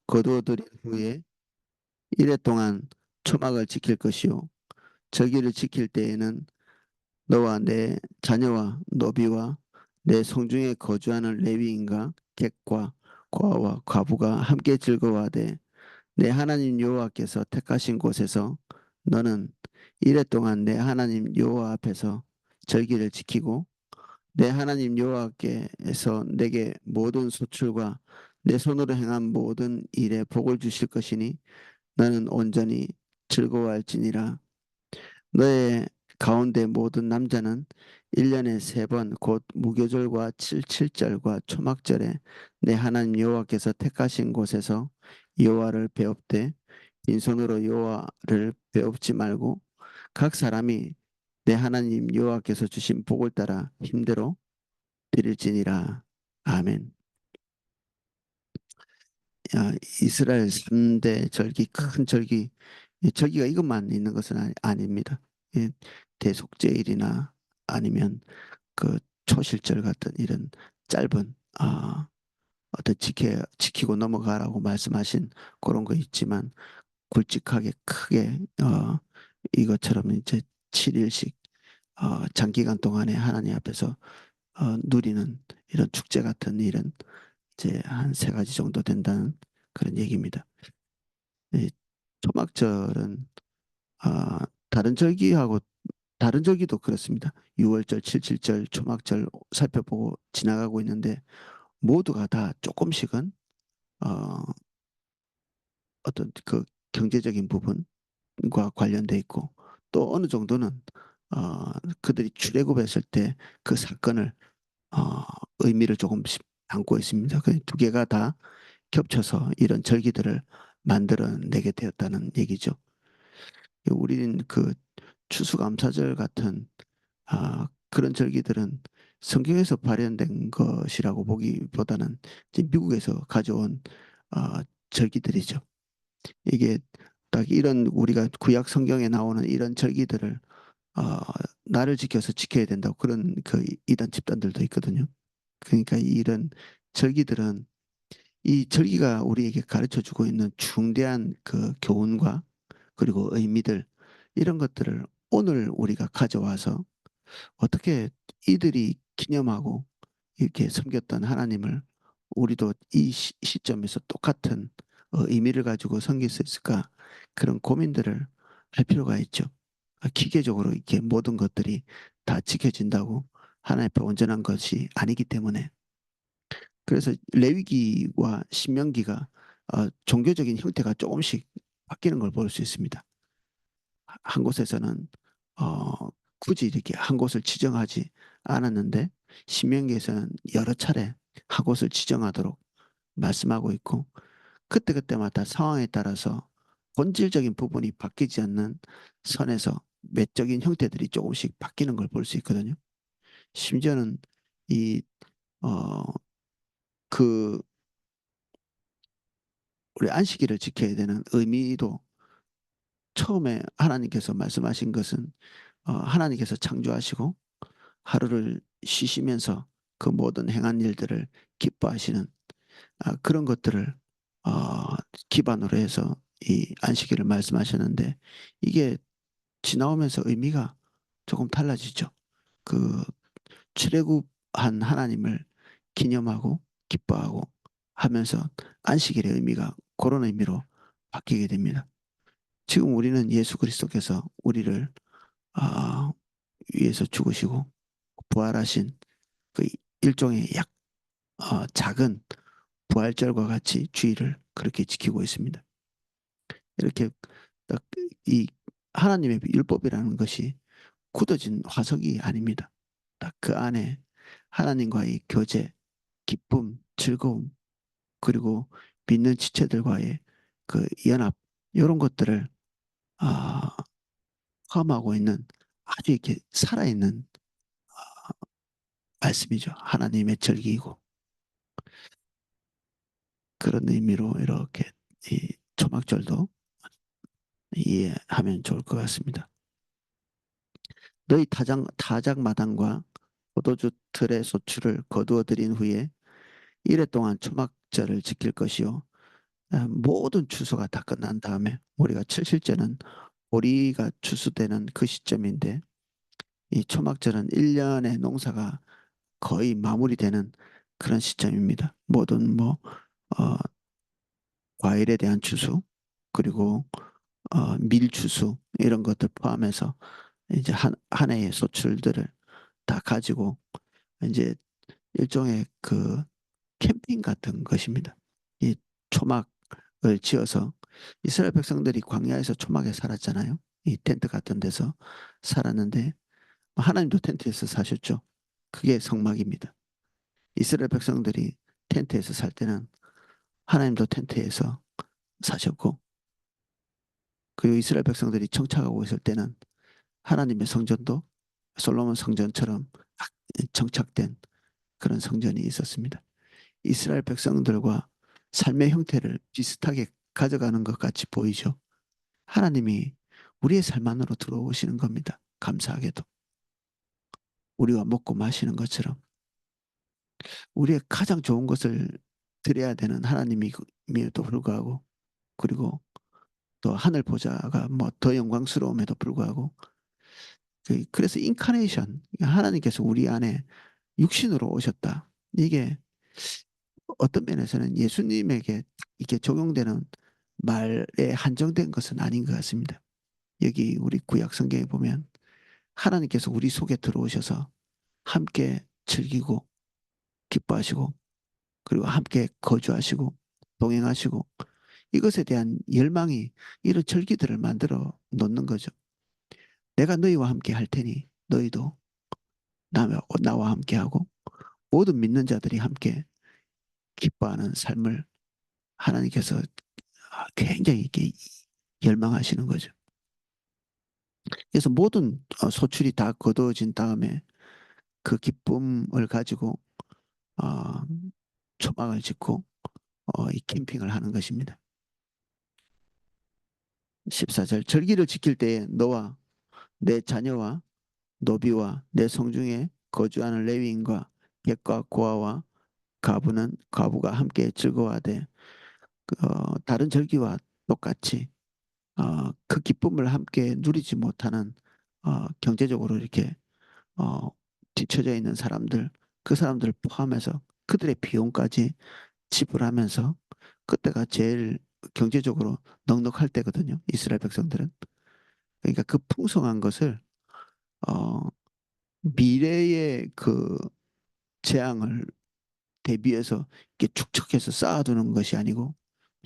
거두어들인 후에 이래 동안 초막을 지킬 것이요 절기를 지킬 때에는 너와 내 자녀와 노비와 내 성중에 거주하는 레위인과 객과 고아와 과부가 함께 즐거워하되 내 하나님 여호와께서 택하신 곳에서 너는 이래 동안 내 하나님 여호와 앞에서 절기를 지키고 내 하나님 여호와께서 내게 모든 소출과 내 손으로 행한 모든 일에 복을 주실 것이니 너는 온전히 즐거워할지니라. 너의 가운데 모든 남자는 1년에 3번 곧 무교절과 칠칠절과 초막절에 내 하나님 여호와께서 택하신 곳에서 여호와를 배웁되 빈손으로 여호와를 배웁지 말고 각 사람이 내 하나님 여호와께서 주신 복을 따라 힘대로 드릴지니라. 아멘. 야, 이스라엘 3대 절기, 큰 절기, 이 절기가 이것만 있는 것은 아닙니다. 예, 대속죄일이나 아니면 그 초실절 같은 이런 짧은, 어떤 지키고 넘어가라고 말씀하신 그런 거 있지만 굵직하게 크게, 이것처럼 이제 7일씩, 장기간 동안에 하나님 앞에서, 누리는 이런 축제 같은 일은 이제 한 3가지 정도 된다는 그런 얘기입니다. 이 초막절은 다른 절기하고 다른 절기도 그렇습니다. 6월절, 7.7절, 초막절 살펴보고 지나가고 있는데 모두가 다 조금씩은 어, 어떤 그 경제적인 부분과 관련돼 있고 또 어느 정도는 그들이 출애굽했을 때 그 사건을 어, 의미를 조금씩 담고 있습니다. 그 두 개가 다 겹쳐서 이런 절기들을 만들어내게 되었다는 얘기죠. 우리는 그 추수감사절 같은 그런 절기들은 성경에서 발현된 것이라고 보기보다는 이제 미국에서 가져온 절기들이죠. 이게 딱 이런 우리가 구약 성경에 나오는 이런 절기들을 어, 나를 지켜서 지켜야 된다고 그런 그 이단 집단들도 있거든요. 그러니까 이런 절기들은 이 절기가 우리에게 가르쳐 주고 있는 중대한 그 교훈과 그리고 의미들 이런 것들을 오늘 우리가 가져와서 어떻게 이들이 기념하고 이렇게 섬겼던 하나님을 우리도 이 시점에서 똑같은 의미를 가지고 섬길 수 있을까 그런 고민들을 할 필요가 있죠. 기계적으로 이렇게 모든 것들이 다 지켜진다고 하나님 앞에 온전한 것이 아니기 때문에 그래서 레위기와 신명기가 종교적인 형태가 조금씩 바뀌는 걸 볼 수 있습니다. 한 곳에서는 어, 굳이 이렇게 한 곳을 지정하지 않았는데 신명기에서는 여러 차례 한 곳을 지정하도록 말씀하고 있고 그때그때마다 상황에 따라서 본질적인 부분이 바뀌지 않는 선에서 외적인 형태들이 조금씩 바뀌는 걸 볼 수 있거든요. 심지어는 이, 어, 그, 우리 안식일을 지켜야 되는 의미도 처음에 하나님께서 말씀하신 것은 하나님께서 창조하시고 하루를 쉬시면서 그 모든 행한 일들을 기뻐하시는 그런 것들을 어, 기반으로 해서 이 안식일을 말씀하셨는데 이게 지나오면서 의미가 조금 달라지죠. 그 출애굽한 하나님을 기념하고 기뻐하고 하면서 안식일의 의미가 그런 의미로 바뀌게 됩니다. 지금 우리는 예수 그리스도께서 우리를 아, 위해서 죽으시고 부활하신 그 일종의 작은 부활절과 같이 주의를 그렇게 지키고 있습니다. 이렇게 딱 이 하나님의 율법이라는 것이 굳어진 화석이 아닙니다. 딱 그 안에 하나님과의 교제, 기쁨, 즐거움, 그리고 믿는 지체들과의 그 연합, 이런 것들을 아, 포함하고 있는 아주 이렇게 살아있는 말씀이죠. 하나님의 절기이고 그런 의미로 이렇게 이 초막절도 이해하면 좋을 것 같습니다. 너희 타작마당과 포도주 틀의 소출을 거두어 들인 후에 이래 동안 초막절을 지킬 것이요 모든 추수가 다 끝난 다음에 우리가 칠실제는 보리가 추수되는 그 시점인데 이 초막절은 1년의 농사가 거의 마무리되는 그런 시점입니다. 모든 뭐 어, 과일에 대한 추수 그리고 밀 추수 이런 것들 포함해서 이제 한 해의 소출들을 다 가지고 이제 일종의 그 캠핑 같은 것입니다. 이 초막을 지어서 이스라엘 백성들이 광야에서 초막에 살았잖아요. 이 텐트 같은 데서 살았는데 하나님도 텐트에서 사셨죠. 그게 성막입니다. 이스라엘 백성들이 텐트에서 살 때는 하나님도 텐트에서 사셨고 그리고 이스라엘 백성들이 정착하고 있을 때는 하나님의 성전도 솔로몬 성전처럼 정착된 그런 성전이 있었습니다. 이스라엘 백성들과 삶의 형태를 비슷하게 가져가는 것 같이 보이죠. 하나님이 우리의 삶 안으로 들어오시는 겁니다. 감사하게도. 우리가 먹고 마시는 것처럼 우리의 가장 좋은 것을 드려야 되는 하나님임에도 불구하고 그리고 또 하늘 보좌가 뭐 더 영광스러움에도 불구하고 그래서 인카네이션 하나님께서 우리 안에 육신으로 오셨다. 이게 어떤 면에서는 예수님에게 이게 적용되는 말에 한정된 것은 아닌 것 같습니다. 여기 우리 구약 성경에 보면 하나님께서 우리 속에 들어오셔서 함께 즐기고 기뻐하시고 그리고 함께 거주하시고 동행하시고 이것에 대한 열망이 이런 절기들을 만들어 놓는 거죠. 내가 너희와 함께 할 테니 너희도 나와 함께 하고 모든 믿는 자들이 함께 기뻐하는 삶을 하나님께서 굉장히 이렇게 열망하시는 거죠. 그래서 모든 소출이 다 거두어진 다음에 그 기쁨을 가지고 어, 초막을 짓고 이 캠핑을 하는 것입니다. 14절 절기를 지킬 때에 너와 내 자녀와 노비와 내 성중에 거주하는 레위인과 객과 고아와 과부가 함께 즐거워하되 다른 절기와 똑같이 그 기쁨을 함께 누리지 못하는 경제적으로 이렇게 어, 뒤처져 있는 사람들 그 사람들을 포함해서 그들의 비용까지 지불하면서 그때가 제일 경제적으로 넉넉할 때거든요. 이스라엘 백성들은. 그러니까 그 풍성한 것을 어, 미래의 그 재앙을 대비해서 이렇게 축적해서 쌓아두는 것이 아니고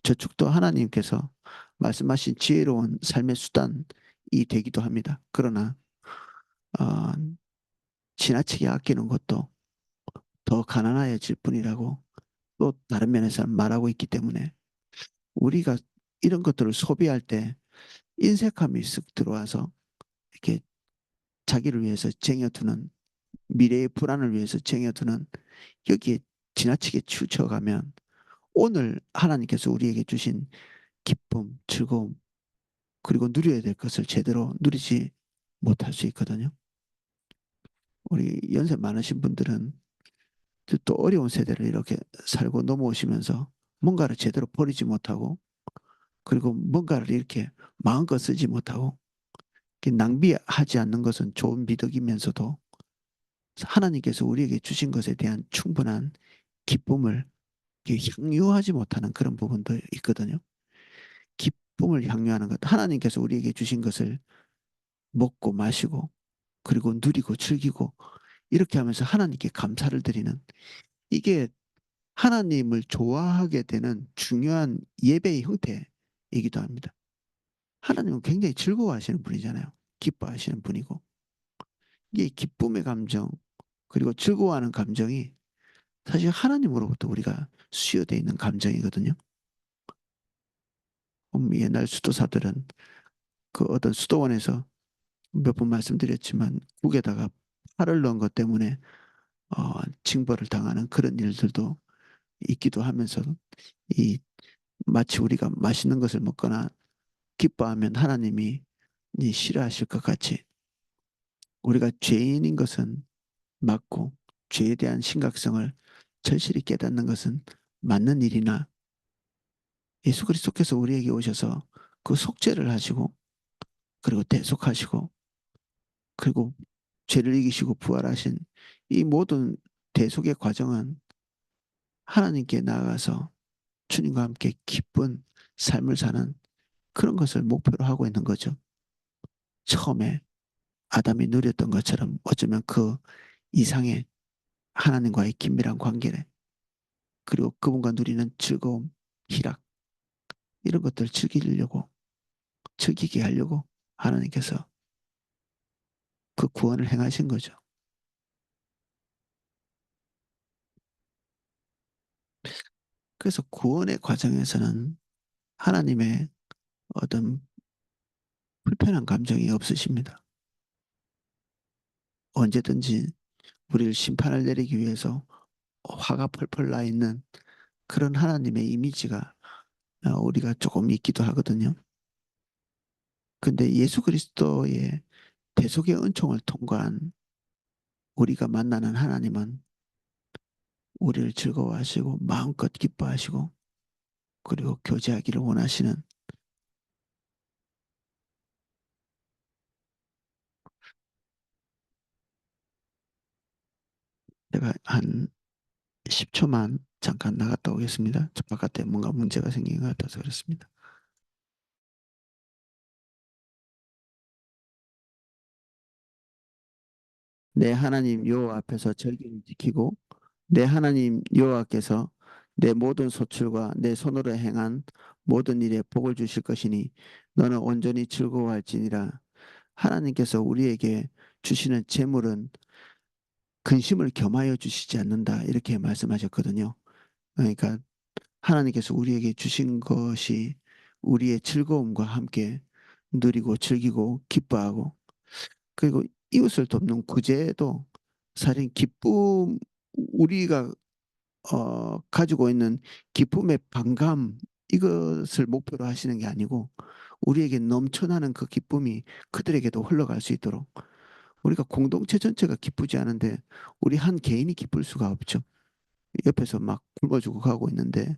저축도 하나님께서 말씀하신 지혜로운 삶의 수단이 되기도 합니다. 그러나 어, 지나치게 아끼는 것도 더 가난해질 뿐이라고 또 다른 면에서 말하고 있기 때문에 우리가 이런 것들을 소비할 때 인색함이 쓱 들어와서 이렇게 자기를 위해서 쟁여두는 미래의 불안을 위해서 쟁여두는 여기에 지나치게 치우쳐가면 오늘 하나님께서 우리에게 주신 기쁨, 즐거움, 그리고 누려야 될 것을 제대로 누리지 못할 수 있거든요. 우리 연세 많으신 분들은 또 어려운 세대를 이렇게 살고 넘어오시면서 뭔가를 제대로 버리지 못하고 그리고 뭔가를 이렇게 마음껏 쓰지 못하고 낭비하지 않는 것은 좋은 미덕이면서도 하나님께서 우리에게 주신 것에 대한 충분한 기쁨을 향유하지 못하는 그런 부분도 있거든요. 기쁨을 향유하는 것. 하나님께서 우리에게 주신 것을 먹고 마시고 그리고 누리고 즐기고 이렇게 하면서 하나님께 감사를 드리는 이게 하나님을 좋아하게 되는 중요한 예배의 형태이기도 합니다. 하나님은 굉장히 즐거워하시는 분이잖아요. 기뻐하시는 분이고 이게 기쁨의 감정 그리고 즐거워하는 감정이 사실 하나님으로부터 우리가 수여되어 있는 감정이거든요. 옛날 수도사들은 그 어떤 수도원에서 몇 번 말씀드렸지만 국에다가 팔을 넣은 것 때문에 징벌을 당하는 그런 일들도 있기도 하면서 이 마치 우리가 맛있는 것을 먹거나 기뻐하면 하나님이 싫어하실 것 같이 우리가 죄인인 것은 맞고 죄에 대한 심각성을 절실히 깨닫는 것은 맞는 일이나 예수 그리스도께서 우리에게 오셔서 그 속죄를 하시고 그리고 대속하시고 그리고 죄를 이기시고 부활하신 이 모든 대속의 과정은 하나님께 나아가서 주님과 함께 기쁜 삶을 사는 그런 것을 목표로 하고 있는 거죠. 처음에 아담이 누렸던 것처럼 어쩌면 그 이상의 하나님과의 긴밀한 관계를 그리고 그분과 누리는 즐거움, 희락 이런 것들을 즐기게 하려고 하나님께서 그 구원을 행하신 거죠. 그래서 구원의 과정에서는 하나님의 어떤 불편한 감정이 없으십니다. 언제든지 우리를 심판을 내리기 위해서 화가 펄펄 나 있는 그런 하나님의 이미지가 우리가 조금 있기도 하거든요. 근데 예수 그리스도의 대속의 은총을 통과한 우리가 만나는 하나님은 우리를 즐거워하시고 마음껏 기뻐하시고 그리고 교제하기를 원하시는 제가 한 10초만 잠깐 나갔다 오겠습니다. 저 바깥에 뭔가 문제가 생긴 것 같아서 그렇습니다. 내 하나님 여호와 앞에서 절기를 지키고 내 하나님 여호와께서 내 모든 소출과 내 손으로 행한 모든 일에 복을 주실 것이니 너는 온전히 즐거워할지니라. 하나님께서 우리에게 주시는 재물은 근심을 겸하여 주시지 않는다. 이렇게 말씀하셨거든요. 그러니까 하나님께서 우리에게 주신 것이 우리의 즐거움과 함께 누리고 즐기고 기뻐하고 그리고 이웃을 돕는 구제도 사실 기쁨 우리가 가지고 있는 기쁨의 반감 이것을 목표로 하시는 게 아니고 우리에게 넘쳐나는 그 기쁨이 그들에게도 흘러갈 수 있도록 우리가 공동체 전체가 기쁘지 않은데 우리 한 개인이 기쁠 수가 없죠. 옆에서 막 굶어주고 가고 있는데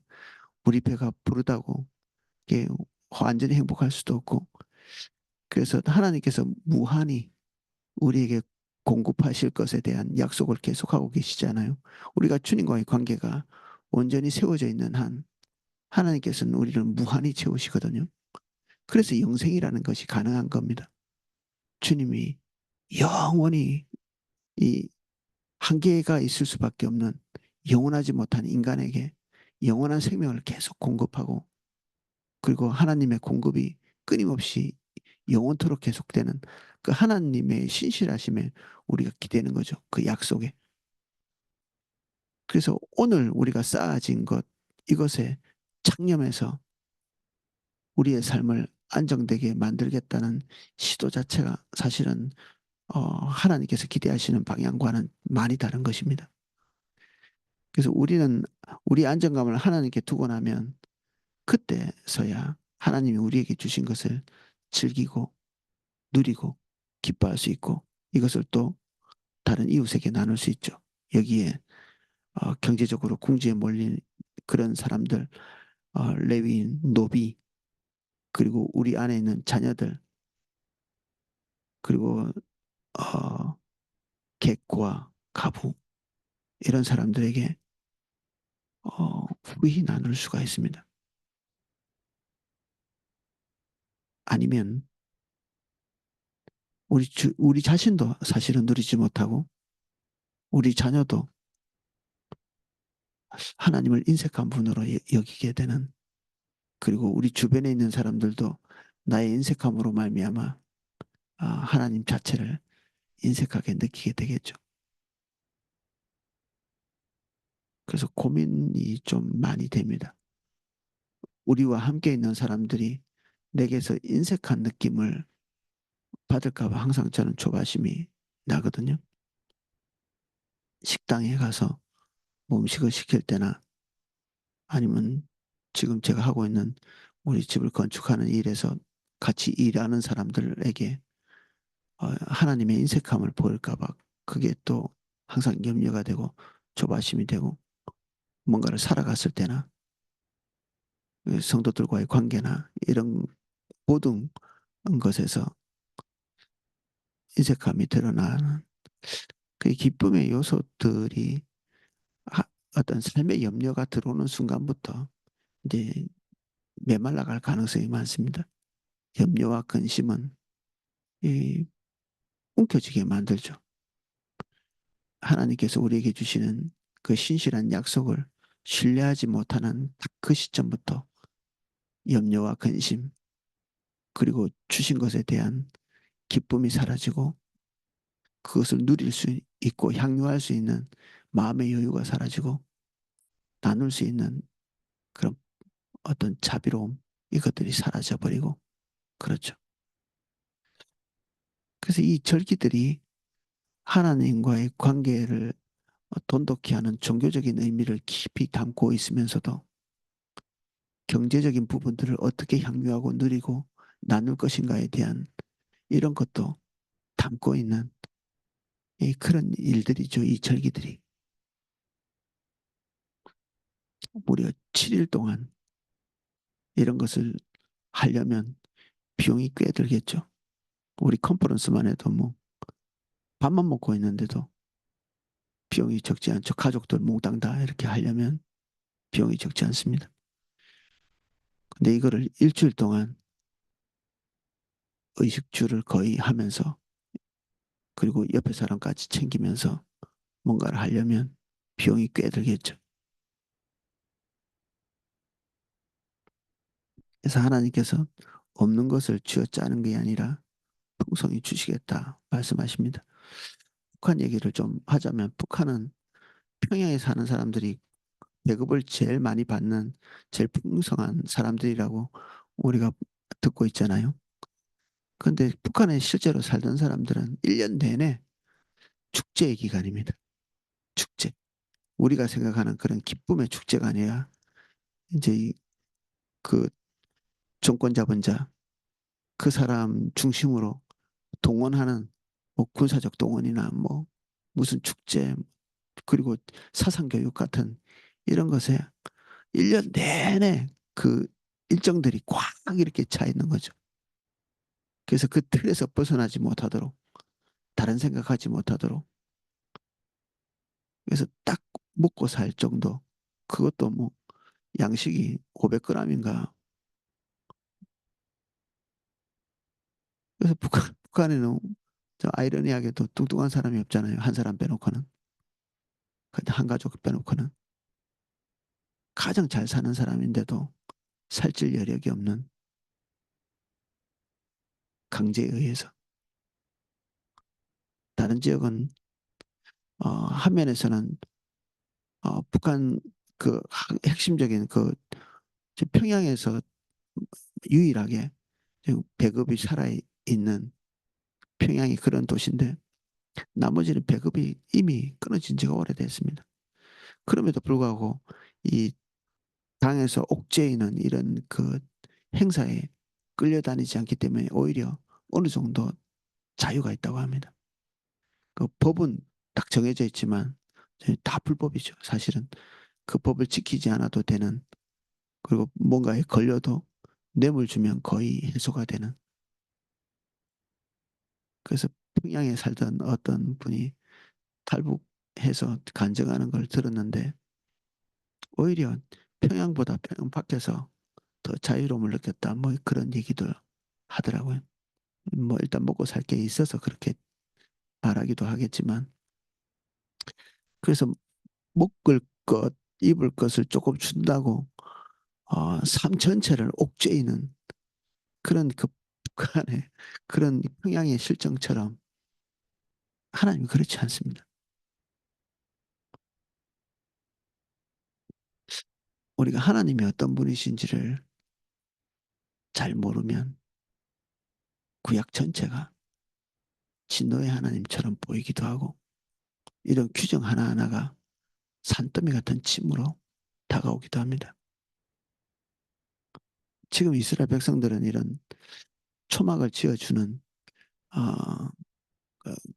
우리 배가 부르다고 이게 완전히 행복할 수도 없고 그래서 하나님께서 무한히 우리에게 공급하실 것에 대한 약속을 계속하고 계시잖아요. 우리가 주님과의 관계가 온전히 세워져 있는 한 하나님께서는 우리를 무한히 채우시거든요. 그래서 영생이라는 것이 가능한 겁니다. 주님이 영원히 이 한계가 있을 수밖에 없는 영원하지 못한 인간에게 영원한 생명을 계속 공급하고 그리고 하나님의 공급이 끊임없이 영원토록 계속되는 그 하나님의 신실하심에 우리가 기대는 거죠. 그 약속에. 그래서 오늘 우리가 쌓아진 것, 이것에 창념해서 우리의 삶을 안정되게 만들겠다는 시도 자체가 사실은 하나님께서 기대하시는 방향과는 많이 다른 것입니다. 그래서 우리는 우리 안정감을 하나님께 두고 나면 그때서야 하나님이 우리에게 주신 것을 즐기고 누리고 기뻐할 수 있고 이것을 또 다른 이웃에게 나눌 수 있죠. 여기에 경제적으로 궁지에 몰린 그런 사람들, 레위인, 노비, 그리고 우리 안에 있는 자녀들, 그리고 어, 객과 가부 이런 사람들에게 후히 나눌 수가 있습니다. 아니면 우리 자신도 사실은 누리지 못하고 우리 자녀도 하나님을 인색한 분으로 여기게 되는 그리고 우리 주변에 있는 사람들도 나의 인색함으로 말미암아 하나님 자체를 인색하게 느끼게 되겠죠. 그래서 고민이 좀 많이 됩니다. 우리와 함께 있는 사람들이 내게서 인색한 느낌을 받을까 봐 항상 저는 조바심이 나거든요. 식당에 가서 뭐 음식을 시킬 때나 아니면 지금 제가 하고 있는 우리 집을 건축하는 일에서 같이 일하는 사람들에게 하나님의 인색함을 보일까 봐 그게 또 항상 염려가 되고 조바심이 되고 뭔가를 살아갔을 때나 성도들과의 관계나 이런 모든 것에서 인색함이 드러나는 그 기쁨의 요소들이 어떤 삶의 염려가 들어오는 순간부터 이제 메말라갈 가능성이 많습니다. 염려와 근심은 이 움켜쥐게 만들죠. 하나님께서 우리에게 주시는 그 신실한 약속을 신뢰하지 못하는 그 시점부터 염려와 근심, 그리고 주신 것에 대한 기쁨이 사라지고 그것을 누릴 수 있고 향유할 수 있는 마음의 여유가 사라지고 나눌 수 있는 그런 어떤 자비로움, 이것들이 사라져 버리고 그렇죠. 그래서 이 절기들이 하나님과의 관계를 돈독히 하는 종교적인 의미를 깊이 담고 있으면서도 경제적인 부분들을 어떻게 향유하고 누리고 나눌 것인가에 대한 이런 것도 담고 있는 그런 일들이죠. 이 절기들이. 우리가 7일 동안 이런 것을 하려면 비용이 꽤 들겠죠. 우리 컨퍼런스만 해도 뭐 밥만 먹고 있는데도 비용이 적지 않죠. 가족들 몽땅 다 이렇게 하려면 비용이 적지 않습니다. 근데 이거를 일주일 동안 의식주를 거의 하면서 그리고 옆에 사람까지 챙기면서 뭔가를 하려면 비용이 꽤 들겠죠. 그래서 하나님께서 없는 것을 쥐어짜는 게 아니라 풍성히 주시겠다 말씀하십니다. 북한 얘기를 좀 하자면 북한은 평양에 사는 사람들이 배급을 제일 많이 받는 제일 풍성한 사람들이라고 우리가 듣고 있잖아요. 그런데 북한에 실제로 살던 사람들은 1년 내내 축제의 기간입니다. 축제. 우리가 생각하는 그런 기쁨의 축제가 아니라 이제 그 정권 잡은 자, 그 사람 중심으로 동원하는 뭐 군사적 동원이나 뭐 무슨 축제 그리고 사상교육 같은 이런 것에 1년 내내 그 일정들이 꽉 이렇게 차 있는 거죠. 그래서 그 틀에서 벗어나지 못하도록 다른 생각하지 못하도록 그래서 딱 먹고 살 정도 그것도 뭐 양식이 500g인가 그래서 북한에는 저 아이러니하게도 뚱뚱한 사람이 없잖아요. 한 사람 빼놓고는. 한 가족 빼놓고는. 가장 잘 사는 사람인데도 살찔 여력이 없는 강제에 의해서. 다른 지역은 한 면에서는 북한 그 핵심적인 그 평양에서 유일하게 배급이 살아있는 평양이 그런 도시인데 나머지는 배급이 이미 끊어진 지가 오래됐습니다. 그럼에도 불구하고 이 당에서 옥죄이는 이런 그 행사에 끌려다니지 않기 때문에 오히려 어느 정도 자유가 있다고 합니다. 그 법은 딱 정해져 있지만 다 불법이죠. 사실은 그 법을 지키지 않아도 되는 그리고 뭔가에 걸려도 뇌물 주면 거의 해소가 되는 그래서 평양에 살던 어떤 분이 탈북해서 간증하는 걸 들었는데 오히려 평양보다 평양 밖에서 더 자유로움을 느꼈다. 뭐 그런 얘기들 하더라고요. 뭐 일단 먹고 살 게 있어서 그렇게 말하기도 하겠지만 그래서 먹을 것, 입을 것을 조금 준다고 삶 전체를 옥죄이는 그런 그 북한의 그런 평양의 실정처럼 하나님이 그렇지 않습니다. 우리가 하나님이 어떤 분이신지를 잘 모르면 구약 전체가 진노의 하나님처럼 보이기도 하고 이런 규정 하나하나가 산더미 같은 침으로 다가오기도 합니다. 지금 이스라엘 백성들은 이런 초막을 지어주는 어,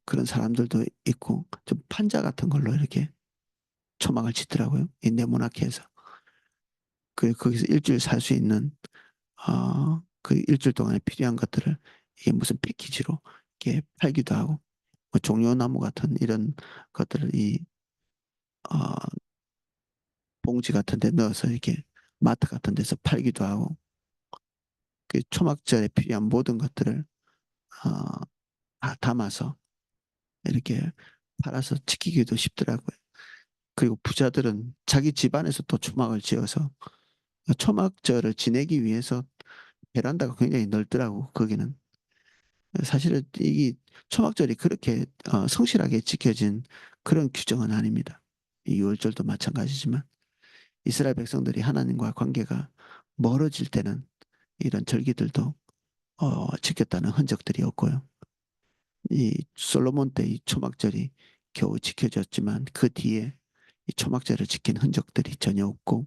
그런 사람들도 있고 좀 판자 같은 걸로 이렇게 초막을 짓더라고요. 이 네모나게 해서. 거기서 일주일 살 수 있는 그 일주일 동안에 필요한 것들을 이게 무슨 패키지로 이렇게 팔기도 하고 뭐 종려나무 같은 이런 것들을 이 어, 봉지 같은 데 넣어서 이렇게 마트 같은 데서 팔기도 하고 그 초막절에 필요한 모든 것들을 어, 다 담아서 이렇게 팔아서 지키기도 쉽더라고요. 그리고 부자들은 자기 집안에서 또 초막을 지어서 초막절을 지내기 위해서 베란다가 굉장히 넓더라고 거기는. 사실은 이 초막절이 그렇게 성실하게 지켜진 그런 규정은 아닙니다. 이 유월절도 마찬가지지만 이스라엘 백성들이 하나님과 관계가 멀어질 때는 이런 절기들도 지켰다는 흔적들이 없고요. 이 솔로몬 때 이 초막절이 겨우 지켜졌지만 그 뒤에 이 초막절을 지킨 흔적들이 전혀 없고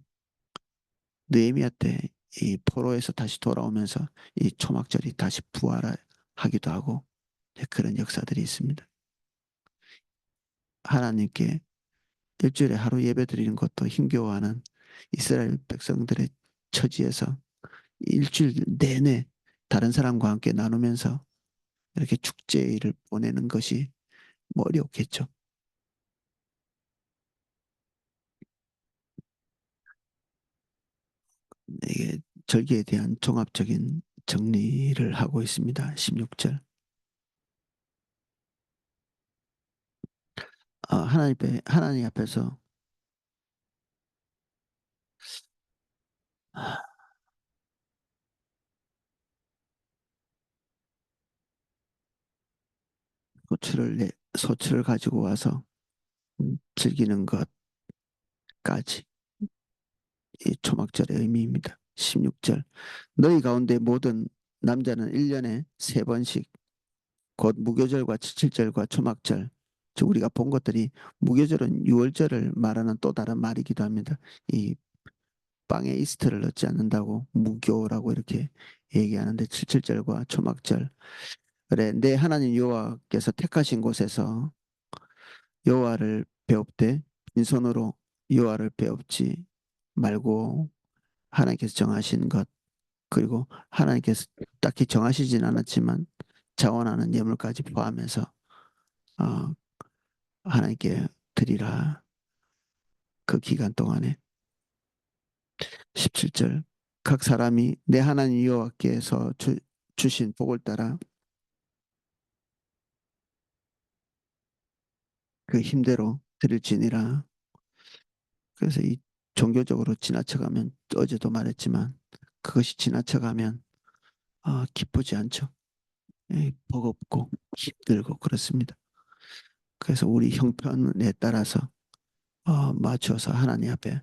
느헤미야 때 이 포로에서 다시 돌아오면서 이 초막절이 다시 부활하기도 하고 그런 역사들이 있습니다. 하나님께 일주일에 하루 예배 드리는 것도 힘겨워하는 이스라엘 백성들의 처지에서 일주일 내내 다른 사람과 함께 나누면서 이렇게 축제일을 보내는 것이 뭐 어렵겠죠. 이게 절기에 대한 종합적인 정리를 하고 있습니다. 16절. 하나님 앞에서 소출을 가지고 와서 즐기는 것까지 이 초막절의 의미입니다. 16절. 너희 가운데 모든 남자는 1년에 세 번씩 곧 무교절과 칠칠절과 초막절 즉 우리가 본 것들이 무교절은 유월절을 말하는 또 다른 말이기도 합니다. 이 빵에 이스트를 넣지 않는다고 무교라고 이렇게 얘기하는데 칠칠절과 초막절 그래 내 하나님 여호와께서 택하신 곳에서 여호와를 배웁되 빈손으로 여호와를 배웁지 말고 하나님께서 정하신 것 그리고 하나님께서 딱히 정하시진 않았지만 자원하는 예물까지 포함해서 어, 하나님께 드리라. 그 기간 동안에 17절 각 사람이 내 하나님 여호와께서 주신 복을 따라 그 힘대로 드릴지니라. 그래서 이 종교적으로 지나쳐가면 어제도 말했지만 그것이 지나쳐가면 기쁘지 않죠. 버겁고 힘들고 그렇습니다. 그래서 우리 형편에 따라서 맞춰서 하나님 앞에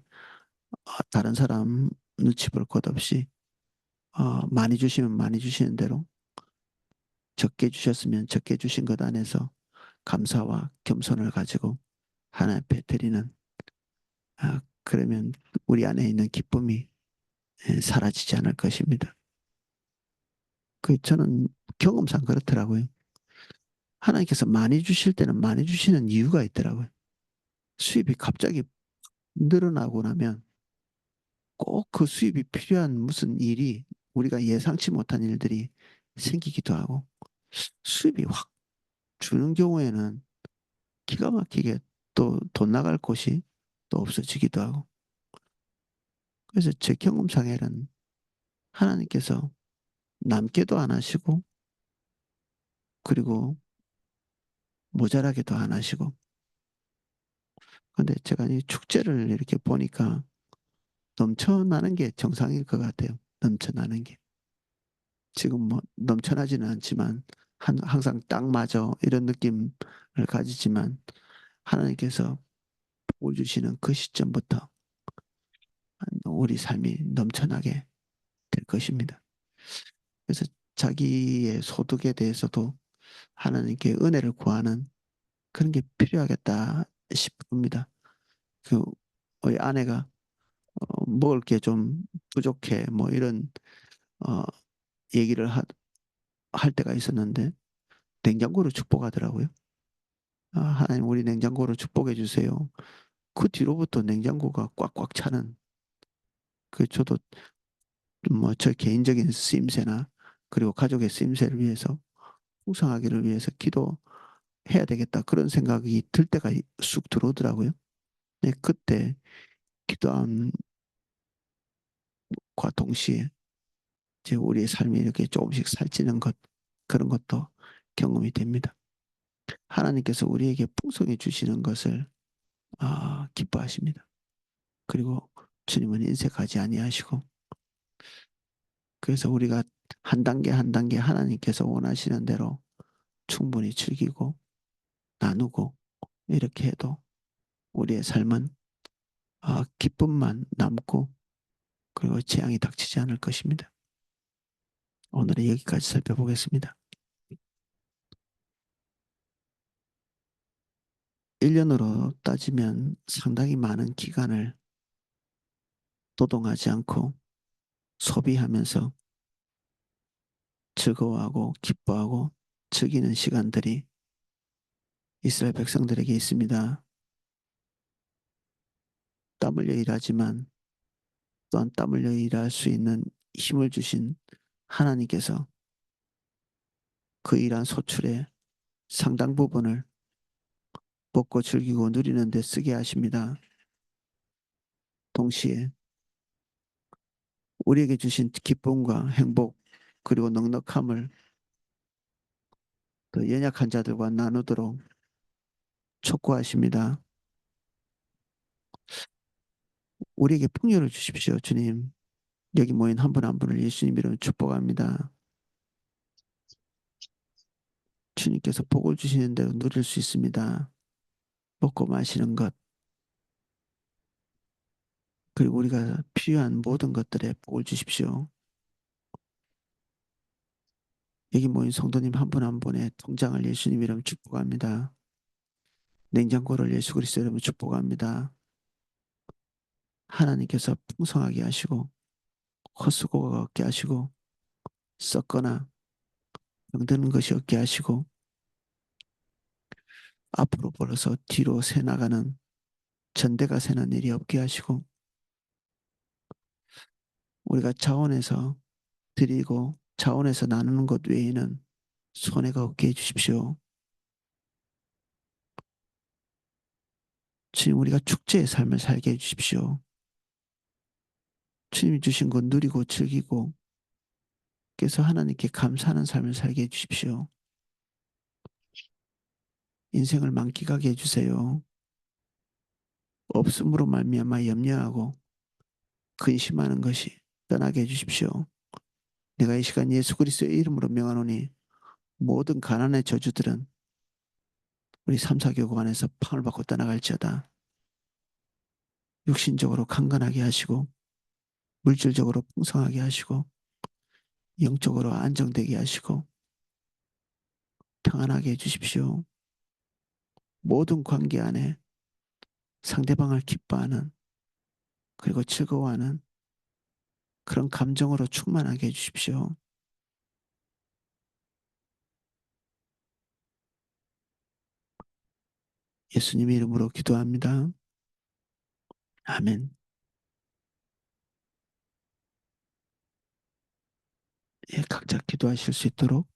다른 사람 눈치 볼 것 없이 많이 주시면 많이 주시는 대로 적게 주셨으면 적게 주신 것 안에서 감사와 겸손을 가지고 하나님 앞에 드리는 그러면 우리 안에 있는 기쁨이 사라지지 않을 것입니다. 저는 경험상 그렇더라고요. 하나님께서 많이 주실 때는 많이 주시는 이유가 있더라고요. 수입이 갑자기 늘어나고 나면 꼭 그 수입이 필요한 무슨 일이 우리가 예상치 못한 일들이 생기기도 하고 수입이 확 주는 경우에는 기가 막히게 또 돈 나갈 곳이 또 없어지기도 하고 그래서 제 경험상에는 하나님께서 남게도 안 하시고 그리고 모자라게도 안 하시고 근데 제가 이 축제를 이렇게 보니까 넘쳐나는 게 정상일 것 같아요. 넘쳐나는 게. 지금 뭐 넘쳐나지는 않지만 항상 딱 맞아 이런 느낌을 가지지만 하나님께서 복을 주시는 그 시점부터 우리 삶이 넘쳐나게 될 것입니다. 그래서 자기의 소득에 대해서도 하나님께 은혜를 구하는 그런 게 필요하겠다 싶습니다. 그 우리 아내가 먹을 게 좀 부족해 뭐 이런 어, 얘기를 할 때가 있었는데 냉장고를 축복하더라고요. 하나님 우리 냉장고를 축복해 주세요. 그 뒤로부터 냉장고가 꽉꽉 차는 저도 뭐 저 개인적인 쓰임새나 그리고 가족의 쓰임새를 위해서 풍성하기를 위해서 기도해야 되겠다 그런 생각이 들 때가 쑥 들어오더라고요. 네, 그때 기도함과 동시에 이제 우리의 삶이 이렇게 조금씩 살찌는 것 그런 것도 경험이 됩니다. 하나님께서 우리에게 풍성해 주시는 것을 기뻐하십니다. 그리고 주님은 인색하지 아니하시고 그래서 우리가 한 단계 한 단계 하나님께서 원하시는 대로 충분히 즐기고 나누고 이렇게 해도 우리의 삶은 기쁨만 남고 그리고 재앙이 닥치지 않을 것입니다. 오늘은 여기까지 살펴보겠습니다. 1년으로 따지면 상당히 많은 기간을 노동하지 않고 소비하면서 즐거워하고 기뻐하고 즐기는 시간들이 이스라엘 백성들에게 있습니다. 땀 흘려 일하지만 또한 땀 흘려 일할 수 있는 힘을 주신 하나님께서 그 일한 소출의 상당 부분을 먹고 즐기고 누리는 데 쓰게 하십니다. 동시에 우리에게 주신 기쁨과 행복 그리고 넉넉함을 더 연약한 자들과 나누도록 촉구하십니다. 우리에게 풍요를 주십시오, 주님. 여기 모인 한 분 한 분을 예수님 이름으로 축복합니다. 주님께서 복을 주시는 대로 누릴 수 있습니다. 먹고 마시는 것, 그리고 우리가 필요한 모든 것들에 복을 주십시오. 여기 모인 성도님 한 분 한 분의 통장을 예수님 이름으로 축복합니다. 냉장고를 예수 그리스도 이름으로 축복합니다. 하나님께서 풍성하게 하시고 헛수고가 없게 하시고 썩거나 병드는 것이 없게 하시고 앞으로 벌어서 뒤로 새 나가는 전대가 새는 일이 없게 하시고 우리가 자원에서 드리고 자원에서 나누는 것 외에는 손해가 없게 해주십시오. 주님 우리가 축제의 삶을 살게 해주십시오. 주님이 주신 것 누리고 즐기고 그래서 하나님께 감사하는 삶을 살게 해주십시오. 인생을 만끽하게 해주세요. 없음으로 말미암아 염려하고 근심하는 것이 떠나게 해주십시오. 내가 이 시간 예수 그리스도의 이름으로 명하노니 모든 가난의 저주들은 우리 3, 4교구 안에서 팡을 받고 떠나갈지어다. 육신적으로 강건하게 하시고 물질적으로 풍성하게 하시고 영적으로 안정되게 하시고 평안하게 해주십시오. 모든 관계 안에 상대방을 기뻐하는 그리고 즐거워하는 그런 감정으로 충만하게 해주십시오. 예수님 이름으로 기도합니다. 아멘. 예, 각자 기도하실 수 있도록